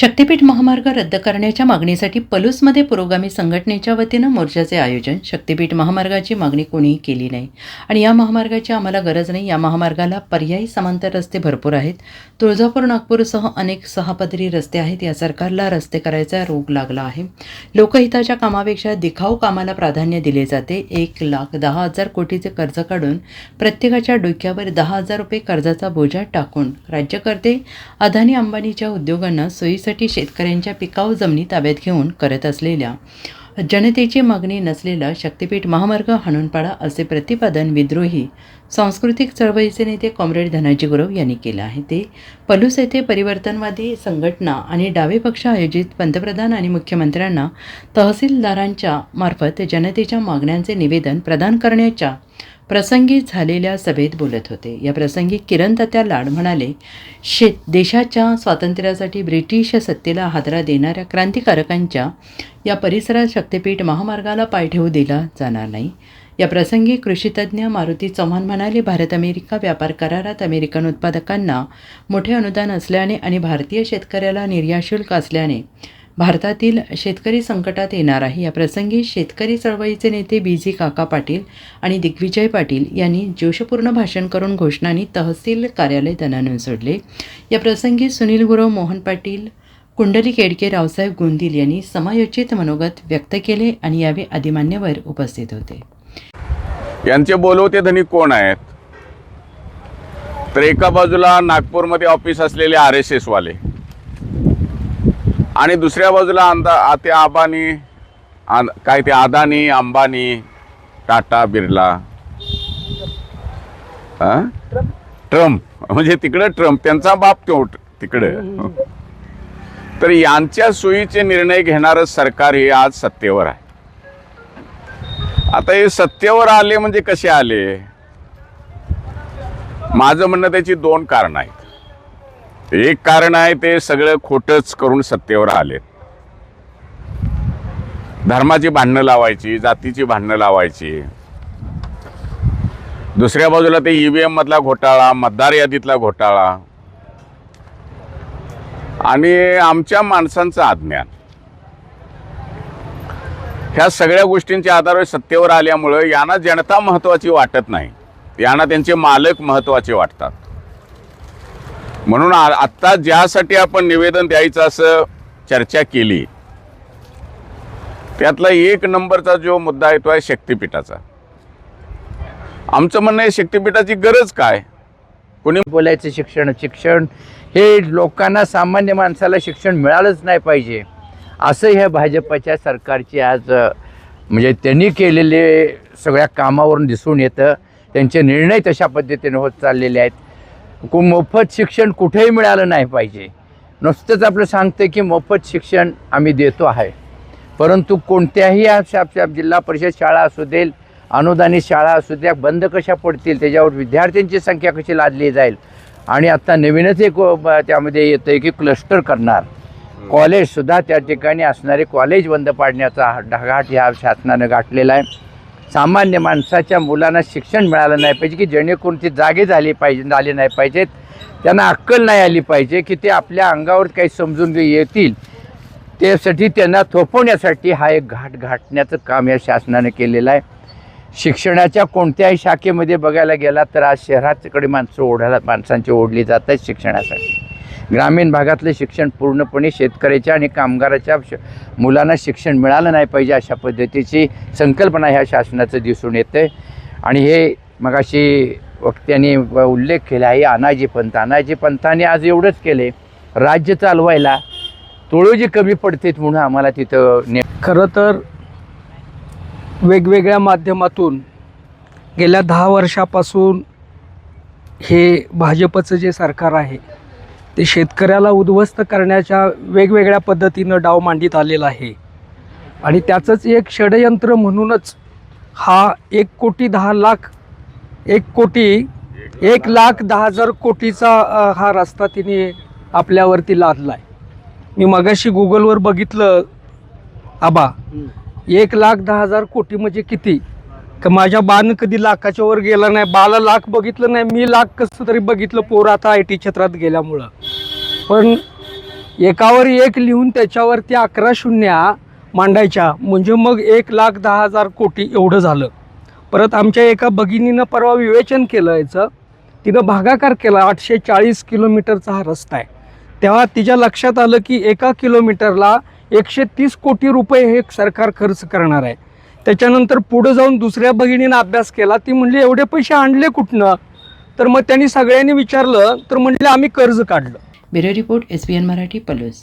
शक्तीपीठ महामार्ग रद्द करण्याच्या मागणीसाठी पलूसमध्ये पुरोगामी संघटनेच्या वतीनं मोर्चाचे आयोजन. शक्तीपीठ महामार्गाची मागणी कोणीही केली नाही आणि या महामार्गाची आम्हाला गरज नाही. या महामार्गाला पर्यायी समांतर रस्ते भरपूर आहेत. तुळजापूर नागपूरसह अनेक सहापदरी रस्ते आहेत. या सरकारला रस्ते करायचा रोग लागला आहे. लोकहिताच्या कामापेक्षा दिखाऊ कामाला प्राधान्य दिले जाते. 1,10,000 कोटीचे कर्ज काढून प्रत्येकाच्या डोक्यावर 10,000 रुपये कर्जाचा बोजा टाकून राज्यकर्ते अदानी अंबानीच्या उद्योगांना सोयीसाठी शेतकऱ्यांच्या पिकाऊ जमिनी ताब्यात घेऊन करत असलेल्या जनतेची मागणी नसलेला शक्तीपीठ महामार्ग हाणून पाडा, असे प्रतिपादन विद्रोही सांस्कृतिक चळवळीचे नेते कॉम्रेड धनाजी गुरव यांनी केलं आहे. ते पलूस येथे परिवर्तनवादी संघटना आणि डावे पक्ष आयोजित पंतप्रधान आणि मुख्यमंत्र्यांना तहसीलदारांच्या मार्फत जनतेच्या मागण्यांचे निवेदन प्रदान करण्याच्या प्रसंगी झालेल्या सभेत बोलत होते. या प्रसंगी किरण तात्या लाड म्हणाले, देशाच्या स्वातंत्र्यासाठी ब्रिटिश सत्तेला हादरा देणाऱ्या क्रांतिकारकांच्या या परिसरात शक्तीपीठ महामार्गाला पाय ठेवू दिला जाणार नाही. या प्रसंगी कृषीतज्ञ मारुती चव्हाण म्हणाले, भारत अमेरिका व्यापार करारात अमेरिकन उत्पादकांना मोठे अनुदान असल्याने आणि भारतीय शेतकऱ्याला निर्यात शुल्क असल्याने भारतातील शेतकरी संकटात येणार आहे. या प्रसंगी शेतकरी चळवळीचे नेते BG काका पाटील आणि दिग्विजय पाटील यांनी जोशपूर्ण भाषण करून घोषणांनी तहसील कार्यालय दणाणून सोडले. या प्रसंगी सुनील गुरव, मोहन पाटील, कुंडली केडके, रावसाहेब गोंदिल यांनी समायोजित मनोगत व्यक्त केले आणि यावेळी आदी मान्यवर उपस्थित होते. यांचे बोलवते धनी कोण आहेत? तर एका बाजूला नागपूरमध्ये ऑफिस असलेले RSS वाले आणि दुसऱ्या बाजूला ते अंबानी, काय ते अदानी, अंबानी, टाटा, बिर्ला, ट्रम्प, म्हणजे तिकडे ट्रम्प त्यांचा बाप तो तिकडे. तर यांच्या सोयीचे निर्णय घेणारं सरकार हे आज सत्तेवर आहे. आता हे सत्तेवर आले म्हणजे कसे आले? माझं म्हणणं त्याची दोन कारणं आहेत. एक कारण आहे ते सगळं खोटच करून सत्तेवर आले. धर्माची भांडणं लावायची, जातीची भांडणं लावायची. दुसऱ्या बाजूला ते EVM मधला घोटाळा, मतदार यादीतला घोटाळा आणि आमच्या माणसांचं अज्ञान, ह्या सगळ्या गोष्टींच्या आधारावर सत्तेवर आल्यामुळं यांना जनता महत्त्वाची वाटत नाही, यांना त्यांचे मालक महत्त्वाचे वाटतात. म्हणून आत्ता ज्यासाठी आपण निवेदन द्यायचं असं चर्चा केली, त्यातला एक नंबरचा जो मुद्दा आहे तो आहे शक्तीपीठाचा. आमचं म्हणणं आहे शक्तीपीठाची गरज काय? कोणी बोलायचं शिक्षण हे लोकांना, सामान्य माणसाला शिक्षण मिळालंच नाही पाहिजे, असं ह्या भाजपच्या सरकारची आज म्हणजे त्यांनी केलेले सगळ्या कामावरून दिसून येतं. त्यांचे निर्णय तशा पद्धतीने होत चाललेले आहेत. मोफत शिक्षण कुठेही मिळालं नाही पाहिजे. नुसतंच आपलं सांगतं की मोफत शिक्षण आम्ही देतो आहे, परंतु कोणत्याही जिल्हा परिषद शाळा असू देल, अनुदानित शाळा असू द्या, बंद कशा पडतील, त्याच्यावर विद्यार्थ्यांची संख्या कशी लादली जाईल. आणि आता नवीनच एक त्यामध्ये येतं आहे की क्लस्टर करणार, कॉलेजसुद्धा त्या ठिकाणी असणारे कॉलेज बंद पाडण्याचा ढागाट ह्या शासनानं गाठलेला आहे. सामान्य माणसाच्या मुलांना शिक्षण मिळालं नाही पाहिजे की जेणेकरून ते जागे झाले नाही पाहिजेत. त्यांना अक्कल नाही आली पाहिजे की ते आपल्या अंगावर काही समजून येतील, त्यासाठी त्यांना थोपवण्यासाठी हा एक घाट घाटण्याचं काम या शासनानं केलेलं आहे. शिक्षणाच्या कोणत्याही शाखेमध्ये बघायला गेला तर आज शहराकडे माणसांची ओढली जात आहेत शिक्षणासाठी. ग्रामीण भागातलं शिक्षण पूर्णपणे शेतकऱ्याच्या आणि कामगाराच्या मुलांना शिक्षण मिळालं नाही पाहिजे, अशा पद्धतीची संकल्पना ह्या शासनाचं दिसून येते. आणि हे मगाशी वक्त्यांनी उल्लेख केला आहे अनाजी पंथाने आज एवढंच केले, राज्य चालवायला तुळोजी कमी पडतेत म्हणून आम्हाला तिथं खरं तर वेगवेगळ्या माध्यमातून गेल्या 10 वर्षापासून हे भाजपचं जे सरकार आहे ते शेतकऱ्याला उद्ध्वस्त करण्याच्या वेगवेगळ्या पद्धतीनं डाव मांडीत आलेला आहे. आणि त्याचंच एक षडयंत्र म्हणूनच हा 1,10,000 कोटीचा हा रस्ता तिने आपल्यावरती लादला आहे. मी मगाशी गुगलवर बघितलं, 1,10,000 कोटी म्हणजे किती? का माझ्या बाण कधी लाखाच्या वर गेला नाही, बाला लाख बघितलं नाही, मी लाख कसं तरी बघितलं पोरं आता IT क्षेत्रात गेल्यामुळं. पण एकावर एक लिहून त्याच्यावरती 11 शून्या मांडायच्या, म्हणजे मग 1,10,000 कोटी एवढं झालं. परत आमच्या एका भगिनीनं परवा विवेचन केलं याचं, तिनं भागाकार केला. 840 किलोमीटरचा हा रस्ता आहे. तेव्हा तिच्या लक्षात आलं की 1 किलोमीटरला 130 कोटी रुपये हे सरकार खर्च करणार आहे. त्याच्यानंतर पुढं जाऊन दुसऱ्या भगिनीनं अभ्यास केला. ती म्हणली एवढे पैसे आणले कुठनं? तर मग त्यांनी सगळ्यांनी विचारलं तर म्हणले आम्ही कर्ज काढलं. Bureau report SBN Marathi, Palus.